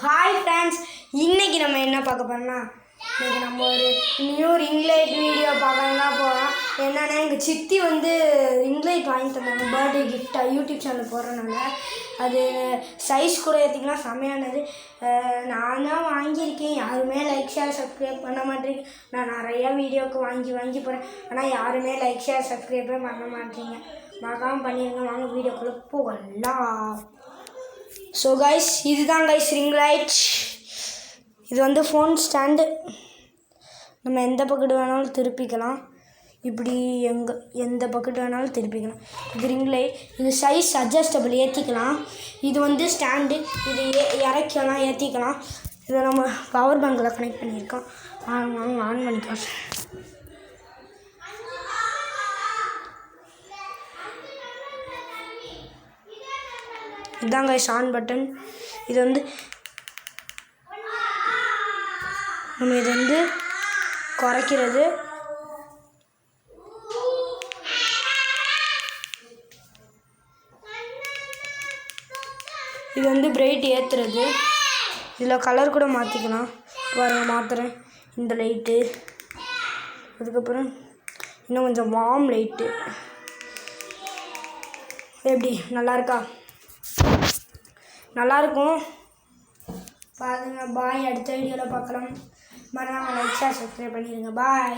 Hi friends, இன்றைக்கி நம்ம என்ன பார்க்க போகிறோம்னா, இன்றைக்கி நம்ம ஒரு நியூ ரிங் லைட் வீடியோ பார்க்கலாம் தான் போகிறோம். என்னென்னா எங்கள் சித்தி ரிங் லைட் வாங்கி தந்தாங்க பர்த்டே கிஃப்டாக யூடியூப் சேனல் போடுறதுனால. அது சைஸ் கூட ஏற்றிக்கலாம், செம்மையானது. நான் தான் வாங்கியிருக்கேன். யாருமே லைக் ஷேர் சப்ஸ்கிரைப் பண்ண மாட்டேங்க. நான் நிறையா வீடியோவுக்கு வாங்கி போகிறேன், ஆனால் யாருமே லைக் ஷேர் சப்ஸ்கிரைபே பண்ண மாட்டேங்க. மறக்காமல் பண்ணிடுங்க. வாங்க வீடியோக்குள்ளே போகலாம். ஸோ கைஸ், இதுதான் கைஸ் ரிங் லைட். இது ஃபோன் ஸ்டாண்டு. நம்ம எந்த பக்கெட்டு வேணாலும் திருப்பிக்கலாம். இப்படி எந்த பக்கெட்டு வேணாலும் திருப்பிக்கலாம். இது ரிங் லைட். இது சைஸ் அட்ஜஸ்டபிள், ஏற்றிக்கலாம். இது ஸ்டாண்டு. இது இறக்கலாம், ஏற்றிக்கலாம். இதை நம்ம பவர் பேங்கில் கனெக்ட் பண்ணியிருக்கோம். ஆன் பண்ணிக்கலாம். இதுதான் கைஸ் ஆன் பட்டன். இது நம்ம இது குறைக்கிறது. இது பிரைட் ஏற்றுறது. இதில் கலர் கூட மாற்றிக்கலாம். பாருங்கள், மாற்றுறேன். இந்த லைட்டு, அதுக்கப்புறம் இன்னும் கொஞ்சம் வார்ம் லைட்டு. எப்படி நல்லா இருக்கா? நல்லாயிருக்கும், பாருங்கள். பாய். அடுத்த வீடியோவில் பார்க்கலாம். மறக்காம லைக் ஷேர் சப்ஸ்கிரைப் பண்ணிடுங்க. பாய்.